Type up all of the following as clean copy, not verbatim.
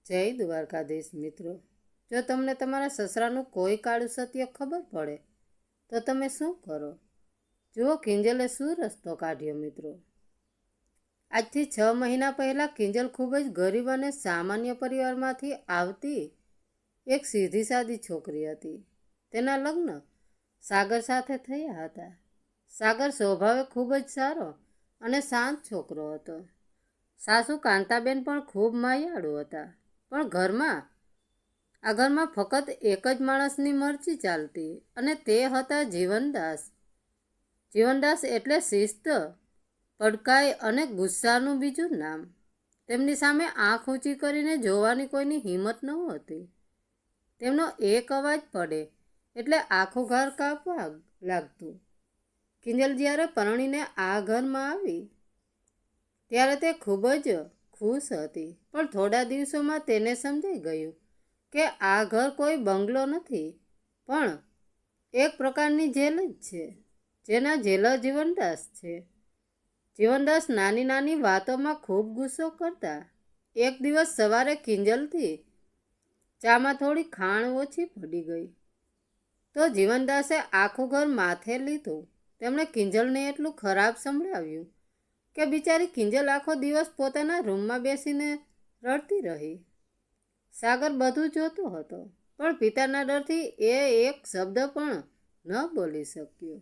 જય દ્વારકાધીશ મિત્રો, જો તમને તમારા સસરાનું કોઈ કાળું સત્ય ખબર પડે તો તમે શું કરો? જુઓ કિંજલે શું રસ્તો કાઢ્યો. મિત્રો, આજથી 6 મહિના પહેલાં કિંજલ ખૂબ જ ગરીબ અને સામાન્ય પરિવારમાંથી આવતી એક સીધી સાદી છોકરી હતી. તેના લગ્ન સાગર સાથે થયા હતા. સાગર સ્વભાવે ખૂબ જ સારો અને શાંત છોકરો હતો. સાસુ કાંતાબેન પણ ખૂબ માયાળુ હતા. પણ આ ઘરમાં ફક્ત એક જ માણસની મરજી ચાલતી અને તે હતા જીવનદાસ. જીવનદાસ એટલે શિસ્ત, પડકાઈ અને ગુસ્સાનું બીજું નામ. તેમની સામે આંખ ઊંચી કરીને જોવાની કોઈની હિંમત નહોતી. તેમનો એક અવાજ પડે એટલે આખું ઘર કાપવા લાગતું. કિંજલ જ્યારે પરણીને આ ઘરમાં આવી ત્યારે તે ખૂબ જ ખુશ હતી. પણ થોડા દિવસોમાં તેને સમજાઈ ગયું કે આ ઘર કોઈ બંગલો નથી, પણ એક પ્રકારની જેલ જ છે, જેના જેલર જીવનદાસ છે. જીવનદાસ નાની નાની વાતોમાં ખૂબ ગુસ્સો કરતા. એક દિવસ સવારે કિંજલથી ચામાં થોડી ખાણ ઓછી પડી ગઈ તો જીવનદાસે આખું ઘર માથે લીધું. તેમણે કિંજલને એટલું ખરાબ સંભળાવ્યું કે બિચારી કિંજલ આખો દિવસ પોતાના રૂમમાં બેસીને રડતી રહી. સાગર બધું જોતો હતો, પણ પિતાના ડરથી એ એક શબ્દ પણ ન બોલી શક્યો.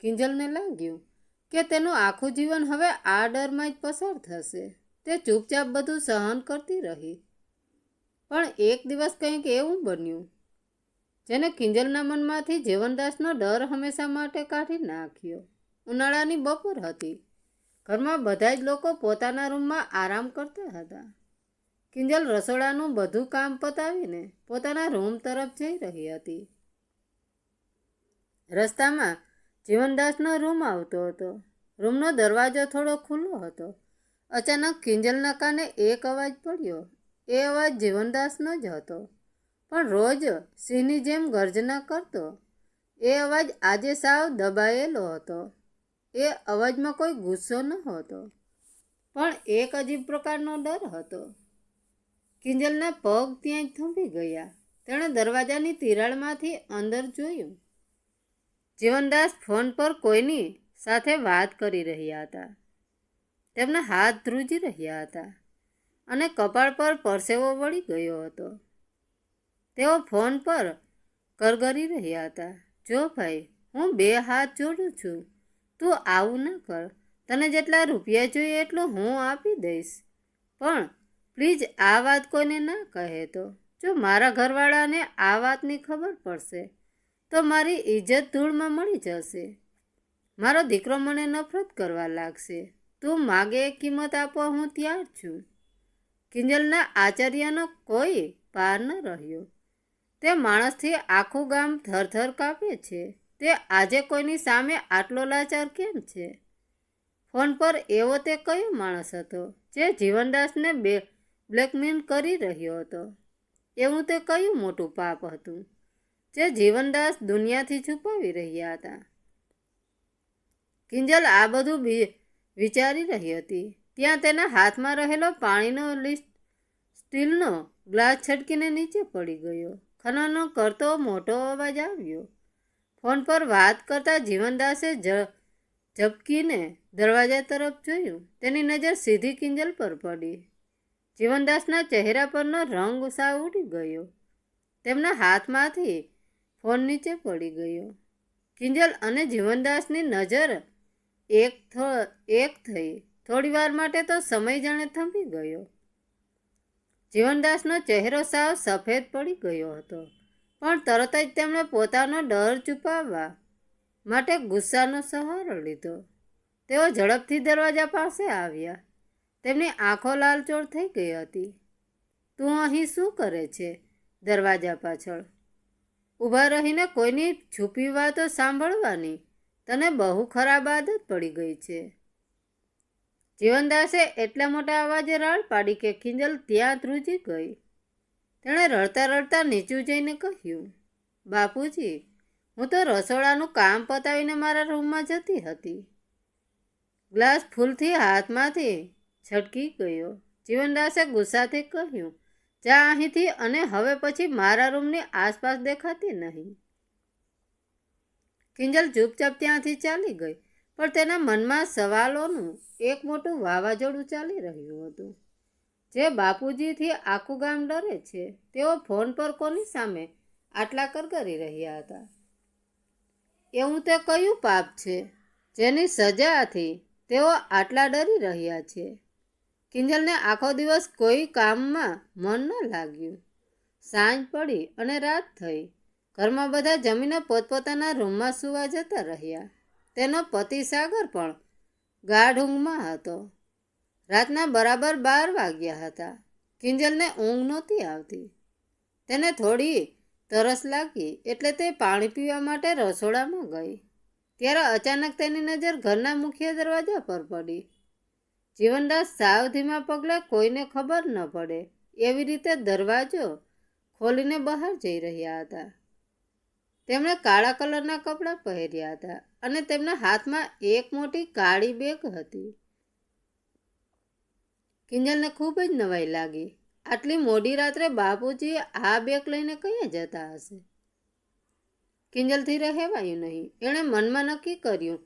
કિંજલને લાગ્યું કે તેનું આખું જીવન હવે આ ડરમાં જ પસાર થશે. તે ચૂપચાપ બધું સહન કરતી રહી. પણ એક દિવસ કંઈક એવું બન્યું જેને કિંજલના મનમાંથી જીવનદાસનો ડર હંમેશા માટે કાઢી નાખ્યો. ઉનાળાની બપોર હતી. ઘરમાં બધા જ લોકો પોતાના રૂમમાં આરામ કરતા હતા. કિંજલ રસોડાનું બધું કામ પતાવીને પોતાના રૂમ તરફ જઈ રહી હતી. રસ્તામાં જીવનદાસનો રૂમ આવતો હતો. રૂમનો દરવાજો થોડો ખુલ્લો હતો. અચાનક કિંજલના કાને એક અવાજ પડ્યો. એ અવાજ જીવનદાસનો જ હતો, પણ રોજ સિંહની જેમ ગર્જના કરતો. એ અવાજ આજે સાવ દબાયેલો હતો. એ અવાજમાં કોઈ ગુસ્સો ન હતો, પણ એક અજીબ પ્રકારનો ડર હતો. કિંજલના પગ ત્યાં જ થંભી ગયા. તેણે દરવાજાની તિરાડમાંથી અંદર જોયું. જીવનદાસ ફોન પર કોઈની સાથે વાત કરી રહ્યા હતા. તેમના હાથ ધ્રુજી રહ્યા હતા અને કપાળ પર પરસેવો વળી ગયો હતો. તેઓ ફોન પર કરગરી રહ્યા હતા. જો ભાઈ, હું 2 હાથ જોડું છું. તું આવું ન કર. તને જેટલા રૂપિયા જોઈએ એટલું હું આપી દઈશ, પણ પ્લીઝ આ વાત કોઈને ના કહેતો. જો મારા ઘરવાળાને આ વાતની ખબર પડશે તો મારી ઇજ્જત ધૂળમાં મળી જશે. મારો દીકરો મને નફરત કરવા લાગશે. તું માગે એ કિંમત આપવા હું તૈયાર છું. કિંજલના આશ્ચર્યનો કોઈ પાર ન રહ્યો. તે માણસથી આખું ગામ થરથર કાપે છે. તે આજે કોઈની સામે આટલો લાચાર કેમ છે? ફોન પર એવો તે કયો માણસ હતો જે જીવનદાસને બ્લેકમેલ કરી રહ્યો હતો? એવું તે કયું મોટું પાપ હતું જે જીવનદાસ દુનિયાથી છુપાવી રહ્યા હતા? કિંજલ આ બધું વિચારી રહી હતી ત્યાં તેના હાથમાં રહેલો પાણીનો સ્ટીલનો ગ્લાસ છટકીને નીચે પડી ગયો. ખનનો કરતો મોટો અવાજ આવ્યો. ફોન પર વાત કરતા જીવનદાસે ઝબકીને દરવાજા તરફ જોયું. તેની નજર સીધી કિંજલ પર પડી. જીવનદાસના ચહેરા પરનો રંગ સાવ ઉડી ગયો. તેમના હાથમાંથી ફોન નીચે પડી ગયો. કિંજલ અને જીવનદાસની નજર એક થઈ. થોડી વાર માટે તો સમય જાણે થંભી ગયો. જીવનદાસનો ચહેરો સાવ સફેદ પડી ગયો હતો, પણ તરત જ તેમણે પોતાનો ડર છુપાવવા માટે ગુસ્સાનો સહારો લીધો. તેઓ ઝડપથી દરવાજા પાસે આવ્યા. તેમની આંખો લાલચોળ થઈ ગઈ હતી. તું અહીં શું કરે છે? દરવાજા પાછળ ઊભા રહીને કોઈની છુપી વાતો સાંભળવાની તને બહુ ખરાબ આદત પડી ગઈ છે. જીવનદાસે એટલા મોટા અવાજે રાડ પાડી કે કિંજલ ત્યાં ધ્રુજી ગઈ. તેણે રડતા રડતા નીચું જઈને કહ્યું, બાપુજી, હું તો રસોડાનું કામ પતાવીને મારા રૂમમાં જતી હતી. ગ્લાસ ફૂલથી હાથમાંથી છટકી ગયો. જીવનદાસે ગુસ્સાથી કહ્યું, જા અહીંથી, અને હવે પછી મારા રૂમની આસપાસ દેખાતી નહીં. કિંજલ ચૂપચાપ ત્યાંથી ચાલી ગઈ, પણ તેના મનમાં સવાલોનું એક મોટું વાવાઝોડું ચાલી રહ્યું હતું. જે બાપુજીથી આખું ગામ ડરે છે, તેઓ ફોન પર કોની સામે આટલા કરગરી રહ્યા હતા? એવું તે કયું પાપ છે જેની સજાથી તેઓ આટલા ડરી રહ્યા છે? કિંજલને આખો દિવસ કોઈ કામમાં મન ન લાગ્યું. સાંજ પડી અને રાત થઈ. ઘરમાં બધા જમીને પોતપોતાના રૂમમાં સૂવા જતા રહ્યા. તેનો પતિ સાગર પણ ગાઢ ઊંઘમાં હતો. રાતના બરાબર 12 વાગ્યા હતા. કિંજલને ઊંઘ નહોતી આવતી. તેને થોડી તરસ લાગી એટલે તે પાણી પીવા માટે રસોડામાં ગઈ. ત્યારે અચાનક તેની નજર ઘરના મુખ્ય દરવાજા પર પડી. જીવનદાસ સાવ ધીમા પગલે, કોઈને ખબર ન પડે એવી રીતે દરવાજો ખોલીને બહાર જઈ રહ્યા હતા. તેમણે કાળા કલરના કપડાં પહેર્યા હતા અને તેમના હાથમાં એક મોટી કાળી બેગ હતી. કિંજલને ખૂબ જ નવાઈ લાગી. આટલી મોડી રાત્રે બાપુજી આ બેગ લઈને કયા જતા હશે? કિંજલથી રહેવાયું નહીં. એણે મનમાં નક્કી કર્યું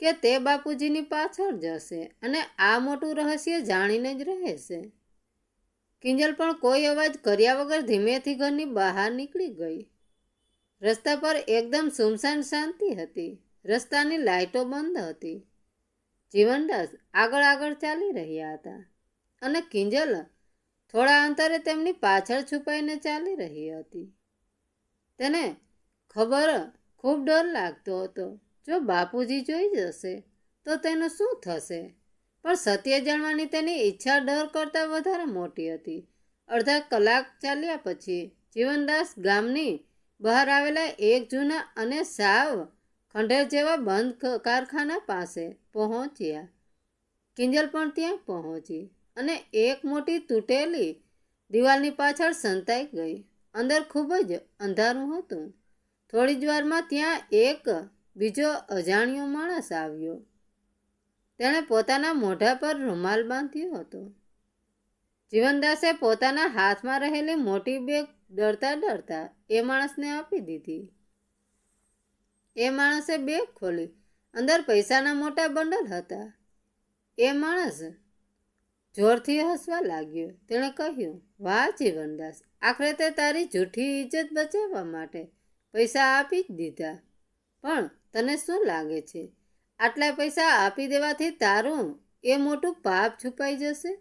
કે તે બાપુજીની પાછળ જશે અને આ મોટું રહસ્ય જાણીને જ રહેશે. કિંજલ પણ કોઈ અવાજ કર્યા વગર ધીમેથી ઘરની બહાર નીકળી ગઈ. રસ્તા પર એકદમ સુમસાન શાંતિ હતી. રસ્તાની લાઇટો બંધ હતી. જીવનદાસ આગળ ચાલી રહ્યા હતા અને કિંજલ થોડા અંતરે તેમની પાછળ છુપાઈને ચાલી રહી હતી. તેને ખૂબ ડર લાગતો હતો. જો બાપુજી જોઈ જશે તો તેનું શું થશે? પણ સત્ય જાણવાની તેની ઈચ્છા ડર કરતાં વધારે મોટી હતી. અડધા કલાક ચાલ્યા પછી જીવનદાસ ગામની બહાર આવેલા એક જૂના અને સાવ ખંડેર જેવા બંધ કારખાના પાસે પહોંચ્યા. કિંજલ પણ ત્યાં પહોંચી અને એક મોટી તૂટેલી દિવાલની પાછળ સંતાઈ ગઈ. અંદર ખૂબ જ અંધારું હતું. થોડી જ વારમાં ત્યાં એક બીજો અજાણ્યો માણસ આવ્યો. તેણે પોતાના મોઢા પર રૂમાલ બાંધ્યો હતો. જીવનદાસે પોતાના હાથમાં રહેલી મોટી બેગ ડરતા એ માણસને આપી દીધી. એ માણસે બેગ ખોલી. અંદર પૈસાના મોટા બંડલ હતા. એ માણસ જોરથી હસવા લાગ્યો. તેણે કહ્યું, વાહ જીવનદાસ, આખરે તે તારી જૂઠી ઇજ્જત બચાવવા માટે પૈસા આપી જ દીધા. પણ તને શું લાગે છે, આટલા પૈસા આપી દેવાથી તારું એ મોટું પાપ છુપાઈ જશે?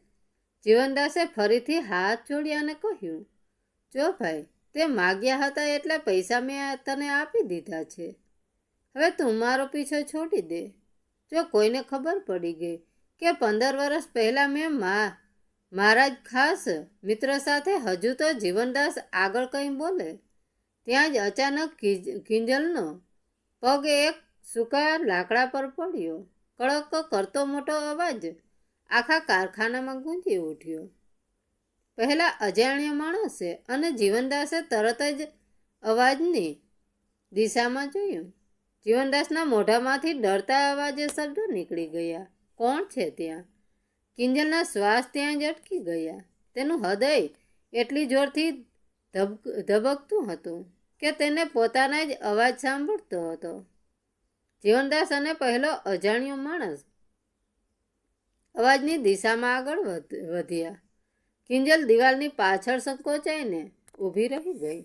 જીવનદાસે ફરીથી હાથ જોડ્યા અને કહ્યું, જો ભાઈ, તે માગ્યા હતા એટલા પૈસા મેં તને આપી દીધા છે. હવે તું મારો પીછો છોડી દે. જો કોઈને ખબર પડી ગઈ કે 15 વર્ષ પહેલાં મેં મારા જ ખાસ મિત્ર સાથે, હજુ તો જીવનદાસ આગળ કંઈ બોલે ત્યાં જ અચાનક કિંજલનો પગ એક સૂકા લાકડા પર પડ્યો. કડક કરતો મોટો અવાજ આખા કારખાનામાં ગૂંજી ઉઠ્યો. પહેલા અજાણ્યા માણસે અને જીવનદાસે તરત જ અવાજની દિશામાં જોયું. જીવનદાસના મોઢામાંથી ડરતા અવાજે શબ્દો નીકળી ગયા, કોણ છે ત્યાં? કિંજલના શ્વાસ ત્યાં જ અટકી ગયા. તેનું હૃદય એટલી જોરથી ધબકતું હતું કે તેને પોતાના જ અવાજ સાંભળતો હતો. જીવનદાસ અને પહેલો અજાણ્યો માણસ અવાજની દિશામાં આગળ વધ્યા. કિંજલ દિવાલની પાછળ સંકોચાઈને ઊભી રહી ગઈ.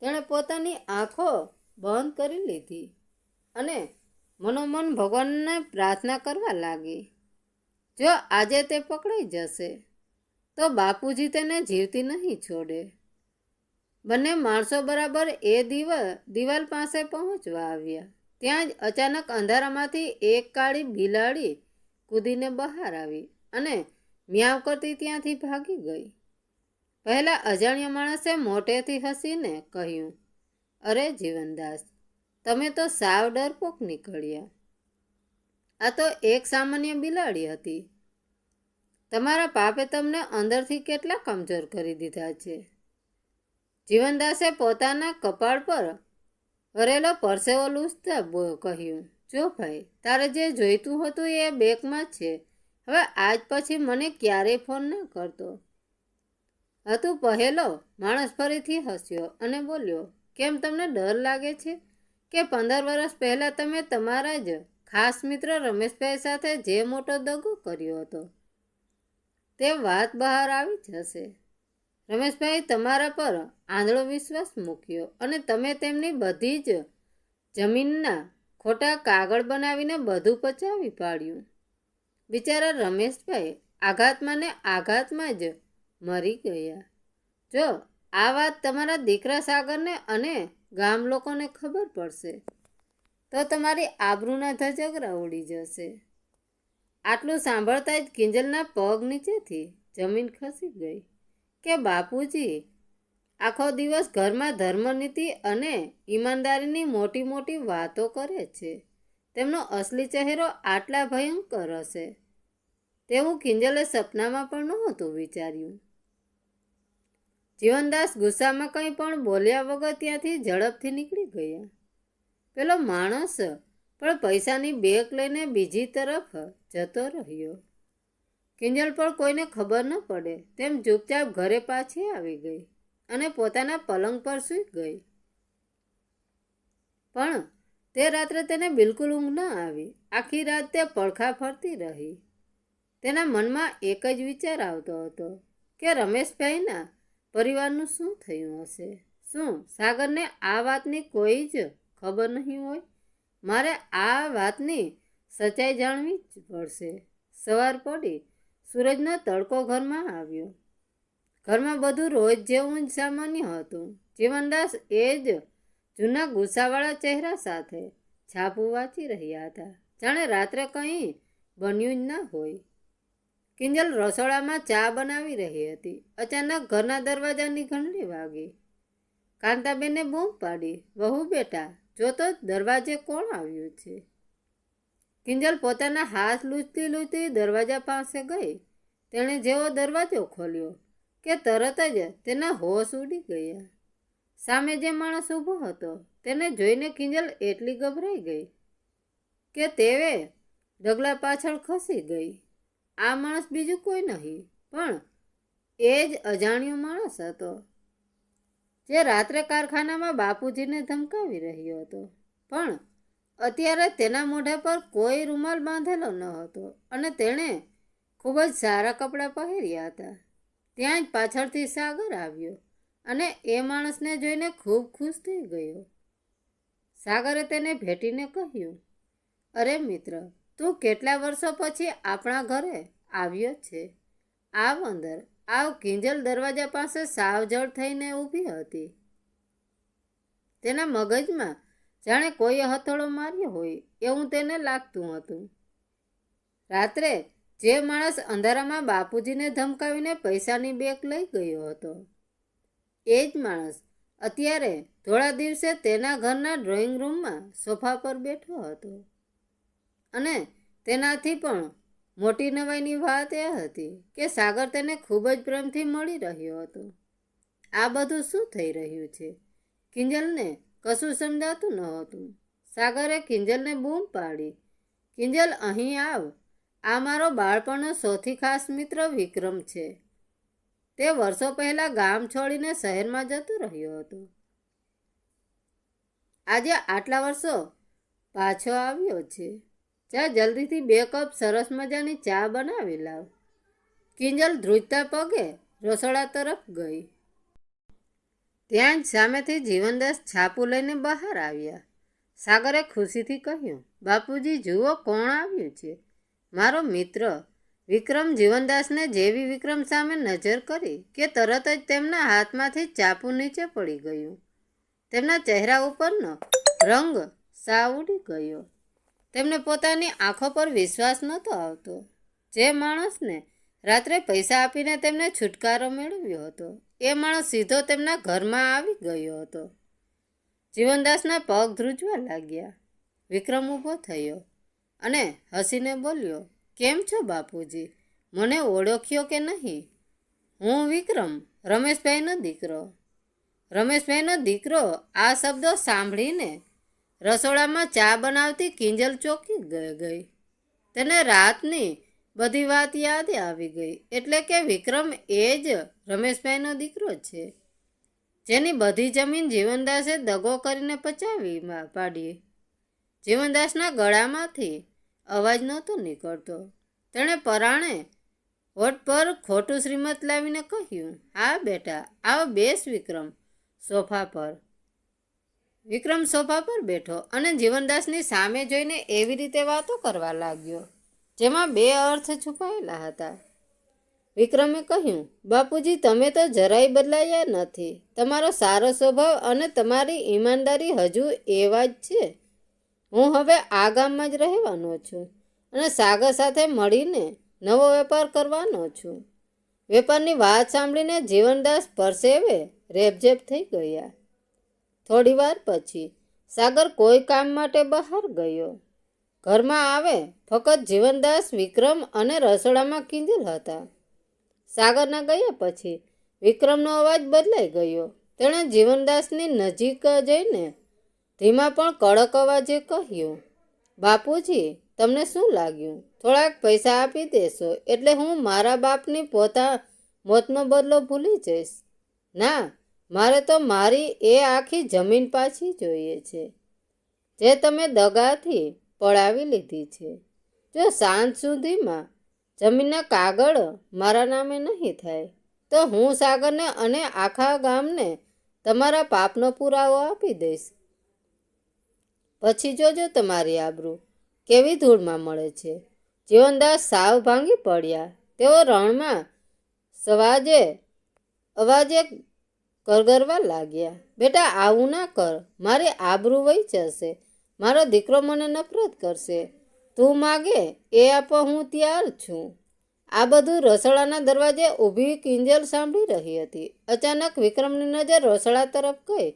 તેણે પોતાની આંખો બંધ કરી લીધી અને મનોમન ભગવાનને પ્રાર્થના કરવા લાગી. જો આજે તે પકડાઈ જશે તો બાપુજી તેને જીવતી નહીં છોડે. બંને માણસો બરાબર એ દિવાલ પાસે પહોંચવા આવ્યા. ત્યાં જ અચાનક અંધારામાંથી એક કાળી બિલાડી કૂદીને બહાર આવી અને મ્યાઉ કરતી ત્યાંથી ભાગી ગઈ. પહેલા અજાણ્યા માણસે મોટેથી હસીને કહ્યું, અરે જીવનદાસ, તમે તો સાવ ડરપોક નીકળ્યા. આ તો એક સામાન્ય બિલાડી હતી. તમારા પાપે તમને અંદરથી કેટલા કમજોર કરી દીધા છે. જીવનદાસે પોતાના કપાળ પર ભરેલો પરસેવો લૂછતા કહ્યું, જો ભાઈ, તારે જે જોઈતું હતું એ બેગમાં જ છે. હવે આજ પછી મને ક્યારેય ફોન ન કરતો. હતું પહેલો માણસ ફરીથી હસ્યો અને બોલ્યો, કેમ તમને ડર લાગે છે કે 15 વર્ષ પહેલાં તમે તમારા જ ખાસ મિત્ર રમેશભાઈ સાથે જે મોટો દગો કર્યો હતો તે વાત બહાર આવી જશે. રમેશભાઈ તમારા પર આંધળો વિશ્વાસ મૂક્યો અને તમે તેમની બધી જ જમીનના ખોટા કાગળ બનાવીને બધું પચાવી પાડ્યું. બિચારા રમેશભાઈ આઘાતમાં ને આઘાતમાં જ મરી ગયા. જો આ વાત તમારા દીકરા સાગરને અને ગામ લોકોને ખબર પડશે તો તમારી આબરૂના ધજગરા ઉડી જશે. આટલું સાંભળતા જ કિંજલના પગ નીચેથી જમીન ખસી ગઈ કે બાપુજી આખો દિવસ ઘરમાં ધર્મનીતિ અને ઈમાનદારીની મોટી મોટી વાતો કરે છે. તેમનો અસલી ચહેરો આટલા ભયંકર હશે તેવું કિંજલે સપનામાં પણ નહોતું વિચાર્યું. જીવનદાસ ગુસ્સામાં કંઈ પણ બોલ્યા વગર ત્યાંથી ઝડપથી નીકળી ગયા. પેલો માણસ પણ પૈસાની બેગ લઈને બીજી તરફ જતો રહ્યો. કિંજલ પણ કોઈને ખબર ન પડે તેમ ચૂપચાપ ઘરે પાછી આવી ગઈ અને પોતાના પલંગ પર સૂઈ ગઈ. પણ તે રાત્રે તેને બિલકુલ ઊંઘ ન આવી. આખી રાત તે પડખા ફરતી રહી. તેના મનમાં એક જ વિચાર આવતો હતો કે રમેશભાઈના પરિવારનું શું થયું હશે. શું સાગરને આ વાતની કોઈ જ ખબર નહીં હોય? મારે આ વાતની સચ્ચાઈ જાણવી જ પડશે. સવાર પડી, સૂરજનો તડકો ઘરમાં આવ્યો. ઘરમાં બધું રોજ જેવું જ સામાન્ય હતું. જીવનદાસ એ જ જૂના ગુસ્સાવાળા ચહેરા સાથે છાપું વાંચી રહ્યા હતા, જાણે રાત્રે કંઈ બન્યું જ ના હોય. કિંજલ રસોડામાં ચા બનાવી રહી હતી. અચાનક ઘરના દરવાજાની ઘંટડી વાગી. કાંતાબેને બૂમ પાડી, વહુ બેટા જોતો દરવાજે કોણ આવ્યું છે? કિંજલ પોતાના હાથ લૂંટતી લૂંટતી દરવાજા પાસે ગઈ. તેણે જેવો દરવાજો ખોલ્યો કે તરત જ તેના હોશ ઉડી ગયા. સામે જે માણસ ઊભો હતો તેને જોઈને કિંજલ એટલી ગભરાઈ ગઈ કે તેવે ડગલા પાછળ ખસી ગઈ. આ માણસ બીજું કોઈ નહીં પણ એ જ અજાણ્યો માણસ હતો જે રાત્રે કારખાનામાં બાપુજીને ધમકાવી રહ્યો હતો. પણ અત્યારે તેના મોઢા પર કોઈ રૂમાલ બાંધેલો ન હતો અને તેણે ખૂબ જ સારા કપડાં પહેર્યા હતા. ત્યાં જ પાછળથી સાગર આવ્યો અને એ માણસને જોઈને ખૂબ ખુશ થઈ ગયો. સાગરે તેને ભેટીને કહ્યું, અરે મિત્ર, તું કેટલા વર્ષો પછી આપણા ઘરે આવ્યો છે. આવ અંદર આવ. કિંજલ દરવાજા પાસે સાવજળ થઈને ઊભી હતી. તેના મગજમાં જાણે કોઈએ હથોડો માર્યો હોય એવું તેને લાગતું હતું. રાત્રે જે માણસ અંધારામાં બાપુજીને ધમકાવીને પૈસાની બેગ લઈ ગયો હતો એ જ માણસ અત્યારે થોડા દિવસે તેના ઘરના ડ્રોઈંગ રૂમમાં સોફા પર બેઠો હતો. અને તેનાથી પણ મોટી નવાઈની વાત એ હતી કે સાગર તેને ખૂબ જ પ્રેમથી મળી રહ્યો હતો. આ બધું શું થઈ રહ્યું છે? કિંજલને કશું સમજાતું નહોતું. સાગરે કિંજલને બૂમ પાડી, કિંજલ અહીં આવ. આ મારો બાળપણનો સૌથી ખાસ મિત્ર વિક્રમ છે. તે વર્ષો પહેલાં ગામ છોડીને શહેરમાં જતો રહ્યો હતો. આજે આટલા વર્ષો પાછો આવ્યો છે. જા જલ્દીથી 2 કપ સરસ મજાની ચા બનાવી લાવ. કિંજલ ધ્રુજતા પગે રસોડા તરફ ગઈ. ત્યાં જ સામેથી જીવનદાસ છાપું લઈને બહાર આવ્યા. સાગરે ખુશીથી કહ્યું, બાપુજી જુઓ કોણ આવ્યું છે. મારો મિત્ર વિક્રમ. જીવનદાસને જેવી વિક્રમ સામે નજર કરી કે તરત જ તેમના હાથમાંથી ચાપુ નીચે પડી ગયું. તેમના ચહેરા ઉપરનો રંગ સાવ ઉડી ગયો. તેમને પોતાની આંખો પર વિશ્વાસ નહોતો આવતો. જે માણસને રાત્રે પૈસા આપીને તેમને છુટકારો મેળવ્યો હતો એ માણસ સીધો તેમના ઘરમાં આવી ગયો હતો. જીવનદાસના પગ ધ્રુજવા લાગ્યા. વિક્રમ ઊભો થયો અને હસીને બોલ્યો, કેમ છો બાપુજી? મને ઓળખ્યો કે નહીં? હું વિક્રમ, રમેશભાઈનો દીકરો. રમેશભાઈનો દીકરો આ શબ્દો સાંભળીને રસોડામાં ચા બનાવતી કિંજલ ચોંકી ગઈ. તેને રાતની બધી વાત યાદે આવી ગઈ. એટલે કે વિક્રમ એ જ રમેશભાઈનો દીકરો છે, જેની બધી જમીન જીવનદાસે દગો કરીને પચાવી પાડી. જીવનદાસના ગળામાંથી અવાજ નહોતો નીકળતો. તેણે પરાણે હોઠ પર ખોટું શ્રીમત લાવીને કહ્યું, હા બેટા, આવો બેસ વિક્રમ સોફા પર. વિક્રમ સોફા પર બેઠો અને જીવનદાસની સામે જોઈને એવી રીતે વાતો કરવા લાગ્યો જેમાં બે અર્થ છુપાયેલા હતા. વિક્રમે કહ્યું, બાપુજી, તમે તો જરાય બદલાયા નથી. તમારો સારો સ્વભાવ અને તમારી ઈમાનદારી હજુ એવા જ છે. હું હવે આ ગામમાં જ રહેવાનો છું અને સાગર સાથે મળીને નવો વેપાર કરવાનો છું. વેપારની વાત સાંભળીને જીવનદાસ પરસેવે રેબઝેબ થઈ ગયા. થોડી વાર પછી સાગર કોઈ કામ માટે બહાર ગયો. ઘરમાં આવે ફક્ત જીવનદાસ, વિક્રમ અને રસોડામાં કિંજલ હતા. સાગરના ગયા પછી વિક્રમનો અવાજ બદલાઈ ગયો. તેણે જીવનદાસની નજીક જઈને ધીમા પણ કડક અવાજે કહ્યું, બાપુજી, તમને શું લાગ્યું? થોડાક પૈસા આપી દેશો એટલે હું મારા બાપની મોતનો બદલો ભૂલી જઈશ? ના, મારે તો મારી એ આખી જમીન પાછી જોઈએ છે, જે તમે દગાથી પડાવી લીધી છે. જો સાંજ સુધીમાં જમીનના કાગળ મારા નામે નહીં થાય તો હું સાગરને અને આખા ગામને તમારા પાપનો પુરાવો આપી દઈશ. પછી જોજો તમારી આબરૂ કેવી ધૂળમાં મળે છે. જીવનદાસ સાવ ભાંગી પડ્યા. તેઓ રણમાં અવાજે કરગરવા લાગ્યા, બેટા, આવું ના કર. મારી આબરૂ વહી જશે. મારો દીકરો મને નફરત કરશે. તું માગે એ આપવા હું તૈયાર છું. આ બધું રસોડાના દરવાજે ઊભી કિંજલ સાંભળી રહી હતી. અચાનક વિક્રમની નજર રસોડા તરફ ગઈ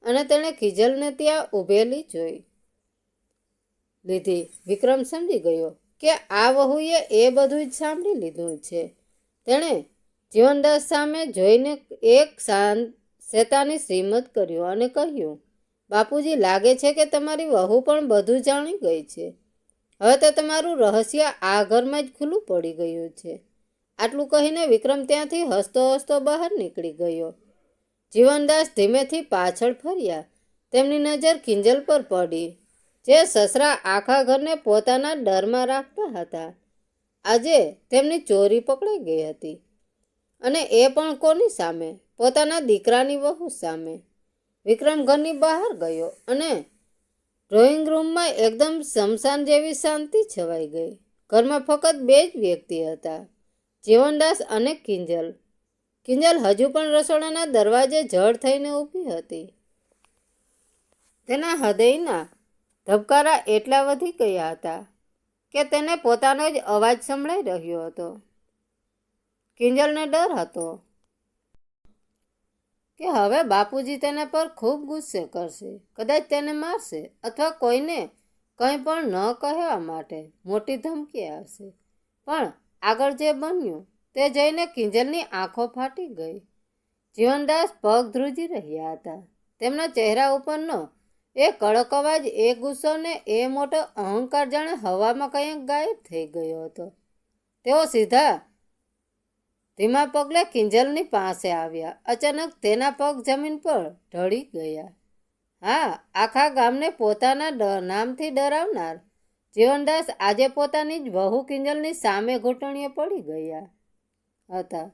અને તેણે કિંજલને ત્યાં ઊભેલી જોઈ લીધી. વિક્રમ સમજી ગયો કે આ વહુએ એ બધું જ સાંભળી લીધું છે. તેણે જીવનદાસ સામે જોઈને એક શેતાની શ્રીમત કર્યો અને કહ્યું, બાપુજી, લાગે છે કે તમારી વહુ પણ બધું જાણી ગઈ છે. હવે તો તમારું રહસ્ય આ ઘરમાં જ ખુલ્લું પડી ગયું છે. આટલું કહીને વિક્રમ ત્યાંથી હસતો હસતો બહાર નીકળી ગયો. જીવનદાસ ધીમેથી પાછળ ફર્યા. તેમની નજર કિંજલ પર પડી, જે સસરા આખા ઘરને પોતાના ડરમાં રાખતા હતા. આજે તેમની ચોરી પકડાઈ ગઈ હતી, અને એ પણ કોની સામે? પોતાના દીકરાની વહુ સામે. વિક્રમ ઘરની બહાર ગયો અને ડ્રોઈંગ રૂમમાં એકદમ સ્મશાન જેવી શાંતિ છવાઈ ગઈ. ઘરમાં ફક્ત બે જ વ્યક્તિ હતા, જીવનદાસ અને કિંજલ. કિંજલ હજુ પણ રસોડાના દરવાજે જડ થઈને ઊભી હતી. તેના હૃદયના ધબકારા એટલા વધી ગયા હતા કે તેને પોતાનો જ અવાજ સંભળાઈ રહ્યો હતો. કિંજલને ડર હતો કે હવે બાપુજી તેના પર ખૂબ ગુસ્સે કરશે, કદાચ તેને મારશે અથવા કોઈને કંઈ પણ ન કહેવા માટે મોટી ધમકી આવશે. પણ આગળ જે બન્યું તે જોઈને કિંજલની આંખો ફાટી ગઈ. જીવનદાસ પગ ધ્રુજી રહ્યા હતા. તેમના ચહેરા ઉપરનો એ કડક અવાજ, એ ગુસ્સો ને એ મોટો અહંકાર જાણે હવામાં કંઈક ગાયબ થઈ ગયો હતો. તેઓ સીધા ધીમા પગલે કિંજલની પાસે આવ્યા. અચાનક તેના પગ જમીન પર ઢળી ગયા. હા, આખા ગામને પોતાના નામથી ડરાવનાર જીવનદાસ આજે પોતાની જ વહુ કિંજલની સામે ઘૂંટણીએ પડી ગયા હતા.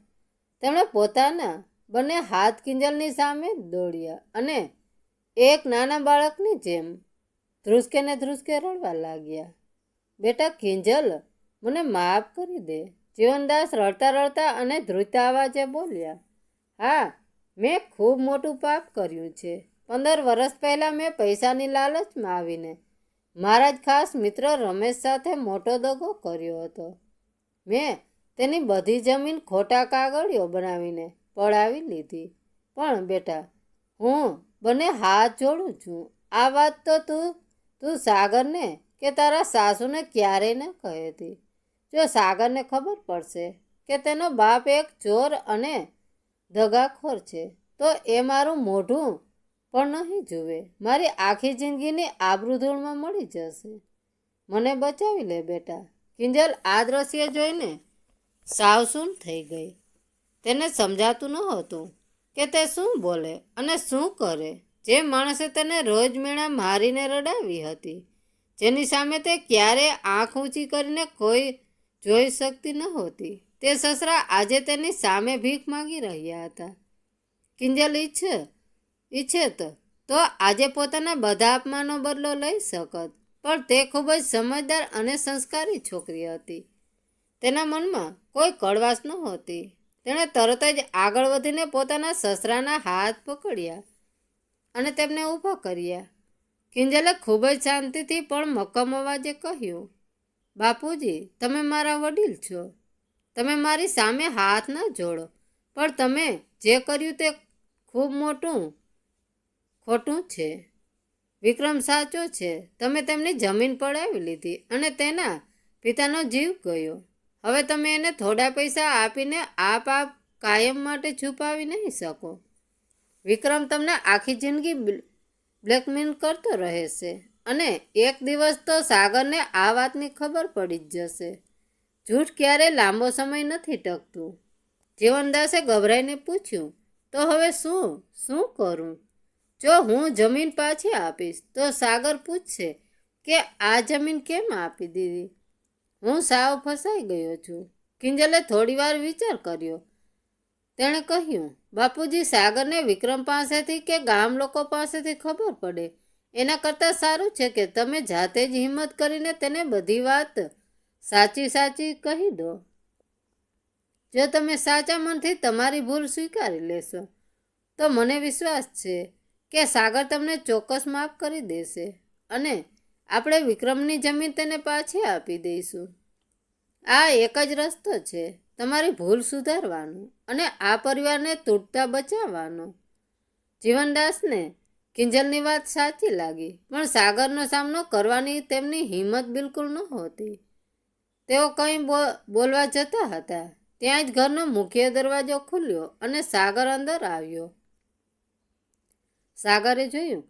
તેમણે પોતાના બંને હાથ કિંજલની સામે દોડ્યા અને એક નાના બાળકની જેમ ધ્રુસકે ને ધ્રુસકે રડવા લાગ્યા. બેટા કિંજલ, મને માફ કરી દે. જીવનદાસ રડતા રડતા અને ધ્રુજતા અવાજે બોલ્યા, હા, મેં ખૂબ મોટું પાપ કર્યું છે. 15 વર્ષ પહેલાં મેં પૈસાની લાલચમાં આવીને મારા જ ખાસ મિત્ર રમેશ સાથે મોટો દગો કર્યો હતો. મેં તેની બધી જમીન ખોટા કાગળિયો બનાવીને પડાવી લીધી. પણ બેટા, હું બંને હાથ જોડું છું. આ વાત તો તું સાગરને કે તારા સાસુને ક્યારેય ન કહી હતી. જો સાગરને ખબર પડશે કે તેનો બાપ એક ચોર અને દગાખોર છે તો એ મારું મોઢું પણ નહીં જુએ. મારી આખી જિંદગીની આબરૂ ધૂળમાં મળી જશે. મને બચાવી લે બેટા. કિંજલ આ દ્રશ્ય જોઈને સાવસૂન થઈ ગઈ. તેને સમજાતું નહોતું કે તે શું બોલે અને શું કરે. જે માણસે તેને રોજ મેળા મારીને રડાવી હતી, જેની સામે તે ક્યારેય આંખ ઊંચી કરીને કોઈ જોઈ શકતી નહોતી, તે સસરા આજે તેની સામે ભીખ માંગી રહ્યા હતા. કિંજલ ઈચ્છે તો આજે પોતાના બધા અપમાનનો બદલો લઈ શકત, પણ તે ખૂબ જ સમજદાર અને સંસ્કારી છોકરી હતી. તેના મનમાં કોઈ કડવાશ નહોતી. તેણે તરત જ આગળ વધીને પોતાના સસરાના હાથ પકડ્યા અને તેમને ઊભા કર્યા. કિંજલે ખૂબ જ શાંતિથી પણ મક્કમ અવાજે કહ્યું, બાપુજી, તમે મારા વડીલ છો. તમે મારી સામે હાથ ના જોડો, પણ તમે જે કર્યું તે ખૂબ ખોટું છે. વિક્રમ સાચો છે. તમે તેમની જમીન પડાવી લીધી અને તેના પિતાનો જીવ ગયો. હવે તમે એને થોડા પૈસા આપીને આ પાપ કાયમ માટે છુપાવી નહીં શકો. વિક્રમ તમને આખી જિંદગી બ્લેકમેલ કરતો રહેશે અને એક દિવસ તો સાગરને આ વાતની ખબર પડી જ જશે. જૂઠ ક્યારેય લાંબો સમય નથી ટકતું. જીવનદાસે ગભરાઈને પૂછ્યું, તો હવે શું કરું? જો હું જમીન પાછી આપીશ તો સાગર પૂછશે કે આ જમીન કેમ આપી દીધી. હું સાવ ફસાઈ ગયો છું. કિંજલે થોડીવાર વિચાર કર્યો. તેણે કહ્યું, બાપુજી, સાગરને વિક્રમ પાસેથી કે ગામ લોકો પાસેથી ખબર પડે એના કરતાં સારું છે કે તમે જાતે જ હિંમત કરીને તેને બધી વાત સાચી કહી દો. જો તમે સાચા મનથી તમારી ભૂલ સ્વીકારી લેશો તો મને વિશ્વાસ છે કે સાગર તમને ચોક્કસ માફ કરી દેશે અને આપણે વિક્રમની જમીન તેને પાછી આપી દઈશું. આ એક જ રસ્તો છે તમારી ભૂલ સુધારવાનો અને આ પરિવારને તૂટતા બચાવવાનો. જીવનદાસને કિંજલની વાત સાચી લાગી, પણ સાગરનો સામનો કરવાની તેમની હિંમત બિલકુલ નહોતી. તેઓ કંઈ બોલવા જતા હતા ત્યાં જ ઘરનો મુખ્ય દરવાજો ખુલ્યો અને સાગર અંદર આવ્યો. સાગરે જોયું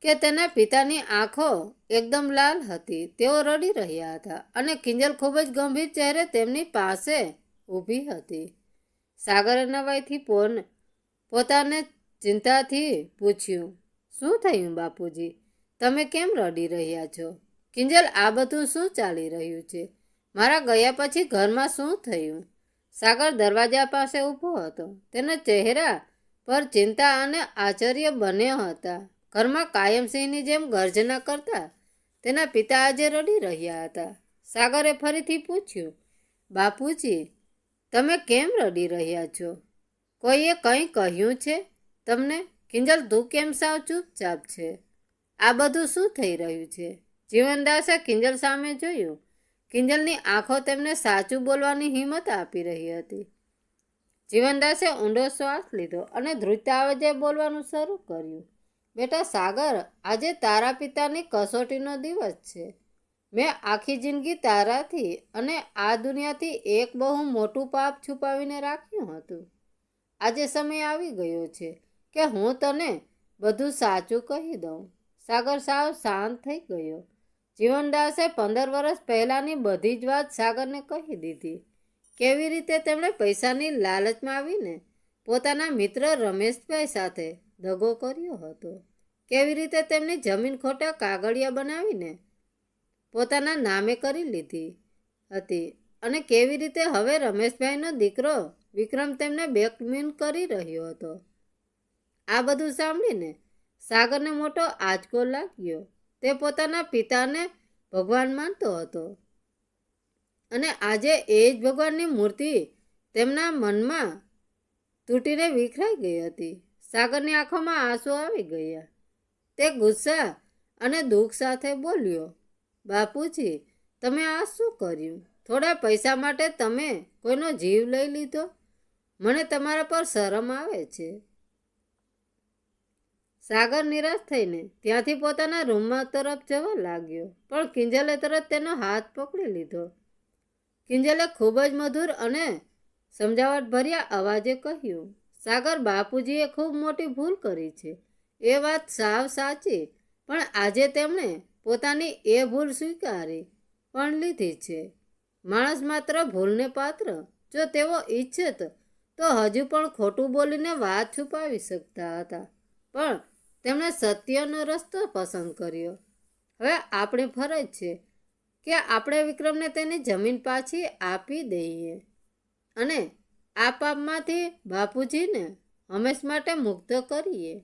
કે તેના પિતાની આંખો એકદમ લાલ હતી. તેઓ રડી રહ્યા હતા અને કિંજલ ખૂબ જ ગંભીર ચહેરે તેમની પાસે ઊભી હતી. સાગરે નવાઈથી પોતાને ચિંતાથી પૂછ્યું, શું થયું બાપુજી? તમે કેમ રડી રહ્યા છો? કિંજલ, આ બધું શું ચાલી રહ્યું છે? મારા ગયા પછી ઘરમાં શું થયું? સાગર દરવાજા પાસે ઊભો હતો. તેના ચહેરા પર ચિંતા અને આશ્ચર્ય બન્યા હતા. ઘરમાં કાયમસિંહની જેમ ગર્જના કરતા તેના પિતા આજે રડી રહ્યા હતા. સાગરે ફરીથી પૂછ્યું, બાપુજી, તમે કેમ રડી રહ્યા છો? કોઈએ કંઈ કહ્યું છે તમને? કિંજલ, તું કેમ સાવ ચૂપચાપ છે? આ બધું શું થઈ રહ્યું છે? જીવનદાસે કિંજલ સામે જોયું. કિંજલની આંખો તેમને સાચું બોલવાની હિંમત આપી રહી હતી. જીવનદાસે ઊંડો શ્વાસ લીધો અને ધ્રુજતા અવાજે બોલવાનું શરૂ કર્યું, બેટા સાગર, આજે તારા પિતાની કસોટીનો દિવસ છે. મેં આખી જિંદગી તારાથી અને આ દુનિયાથી એક બહુ મોટું પાપ છુપાવીને રાખ્યું હતું. આજે સમય આવી ગયો છે કે હું તને બધું સાચું કહી દઉં. સાગર સાવ શાંત થઈ ગયો. જીવનદાસે 15 વર્ષ પહેલાંની બધી જ વાત સાગરને કહી દીધી. કેવી રીતે તેમણે પૈસાની લાલચમાં આવીને પોતાના મિત્ર રમેશભાઈ સાથે દગો કર્યો હતો. કેવી રીતે તેમની જમીન ખોટા કાગળિયા બનાવીને પોતાના નામે કરી લીધી હતી અને કેવી રીતે હવે રમેશભાઈનો દીકરો વિક્રમ તેમને બ્લેકમેલ કરી રહ્યો હતો. આ બધું સાંભળીને સાગરને મોટો આંચકો લાગ્યો. તે પોતાના પિતાને ભગવાન માનતો હતો અને આજે એ જ ભગવાનની મૂર્તિ તેમના મનમાં તૂટીને વિખરાઈ ગઈ હતી. સાગરની આંખોમાં આંસુ આવી ગયા. તે ગુસ્સા અને દુઃખ સાથે બોલ્યો, બાપુજી, તમે આ શું કર્યું? થોડા પૈસા માટે તમે કોઈનો જીવ લઈ લીધો? મને તમારા પર શરમ આવે છે. સાગર નિરાશ થઈને ત્યાંથી પોતાના રૂમમાં તરફ જવા લાગ્યો, પણ કિંજલે તરત તેનો હાથ પકડી લીધો. કિંજલે ખૂબ જ મધુર અને સમજાવટભર્યા અવાજે કહ્યું, સાગર, બાપુજીએ ખૂબ મોટી ભૂલ કરી છે. એ વાત સાવ સાચી, પણ આજે તેમણે પોતાની એ ભૂલ સ્વીકારી પણ લીધી છે. માણસ માત્ર ભૂલને પાત્ર. જો તેઓ ઈચ્છત તો હજુ પણ ખોટું બોલીને વાત છુપાવી શકતા હતા, પણ તેમણે સત્યનો રસ્તો પસંદ કર્યો. હવે આપણી ફરજ છે કે આપણે વિક્રમને તેની જમીન પાછી આપી દઈએ અને આ પાપમાંથી બાપુજીને હંમેશ માટે મુક્ત કરીએ.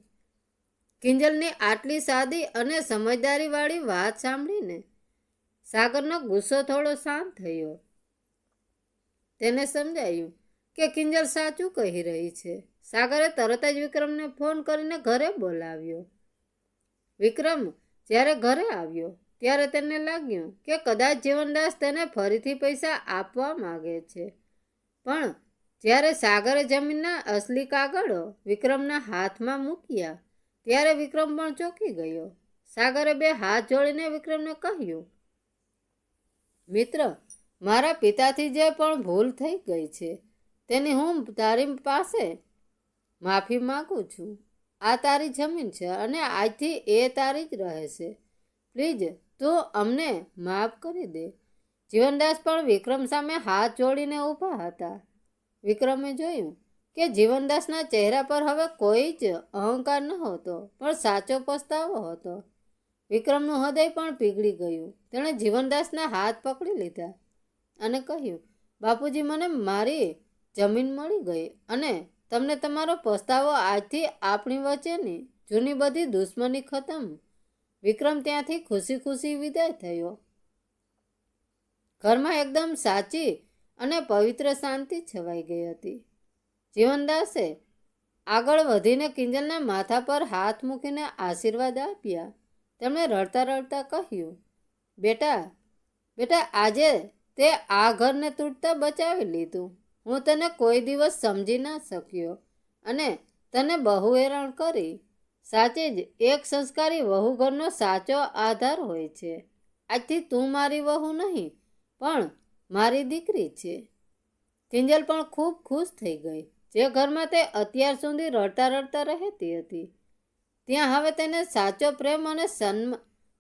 કિંજલની આટલી સાદી અને સમજદારીવાળી વાત સાંભળીને સાગરનો ગુસ્સો થોડો શાંત થયો. તેને સમજાયું કે કિંજલ સાચું કહી રહી છે. સાગરે તરત જ વિક્રમને ફોન કરીને ઘરે બોલાવ્યો. વિક્રમ જ્યારે ઘરે આવ્યો ત્યારે તેને લાગ્યું કે કદાચ જીવનદાસ તેને ફરીથી પૈસા આપવા માંગે છે, પણ જ્યારે સાગરે જમીનના અસલી કાગળો વિક્રમના હાથમાં મૂક્યા ત્યારે વિક્રમ પણ ચોંકી ગયો. સાગરે બે હાથ જોડીને વિક્રમને કહ્યું, મિત્ર, મારા પિતાથી જે પણ ભૂલ થઈ ગઈ છે તેની હું તારી પાસે માફી માગું છું. આ તારી જમીન છે અને આજથી એ તારી જ રહેશે. પ્લીઝ તું અમને માફ કરી દે. જીવનદાસ પણ વિક્રમ સામે હાથ જોડીને ઊભા હતા. વિક્રમે જોયું કે જીવનદાસના ચહેરા પર હવે કોઈ જ અહંકાર નહોતો, પણ સાચો પસ્તાવો હતો. વિક્રમનું હૃદય પણ પીગળી ગયું. તેણે જીવનદાસના હાથ પકડી લીધા અને કહ્યું, બાપુજી, મને મારી જમીન મળી ગઈ અને તમને તમારો પસ્તાવો. આજથી આપણી વચ્ચેની જૂની બધી દુશ્મની ખતમ. વિક્રમ ત્યાંથી ખુશી ખુશી વિદાય થયો. ઘરમાં એકદમ સાચી અને પવિત્ર શાંતિ છવાઈ ગઈ હતી. જીવનદાસે આગળ વધીને કિંજલના માથા પર હાથ મૂકીને આશીર્વાદ આપ્યા. તેમણે રડતા રડતા કહ્યું, બેટા, આજે તે આ ઘરને તૂટતા બચાવી લીધું. હું તને કોઈ દિવસ સમજી ના શક્યો અને તને બહુ હેરાન કરી. સાચે જ એક સંસ્કારી વહુ ઘરનો સાચો આધાર હોય છે. આજથી તું મારી વહુ નહીં પણ મારી દીકરી છે. કિંજલ પણ ખૂબ ખુશ થઈ ગઈ. જે ઘરમાં તે અત્યાર સુધી રડતા રડતા રહેતી હતી ત્યાં હવે તેને સાચો પ્રેમ અને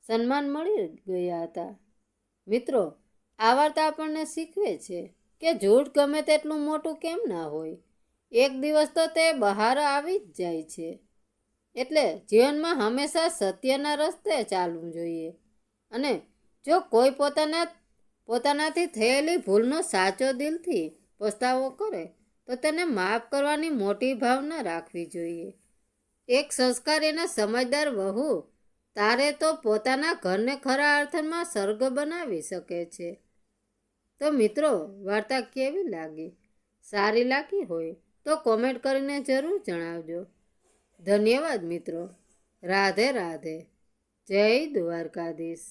સન્માન મળી ગયા હતા. મિત્રો, આ વાર્તા આપણને શીખવે છે કે જૂઠ ગમે તેટલું મોટું કેમ ના હોય, એક દિવસ તો તે બહાર આવી જ જાય છે. એટલે જીવનમાં હંમેશા સત્યના રસ્તે ચાલવું જોઈએ અને જો કોઈ પોતાનાથી થયેલી ભૂલનો સાચો દિલથી પસ્તાવો કરે તો તેને માફ કરવાની મોટી ભાવના રાખવી જોઈએ. એક સંસ્કારી અને સમજદાર વહુ તારે તો પોતાના ઘરને ખરા અર્થમાં સ્વર્ગ બનાવી શકે છે. તો મિત્રો, વાર્તા કેવી લાગી? સારી લાગી હોય તો કોમેન્ટ કરીને જરૂર જણાવજો. ધન્યવાદ મિત્રો. રાધે રાધે. જય દ્વારકાધીશ.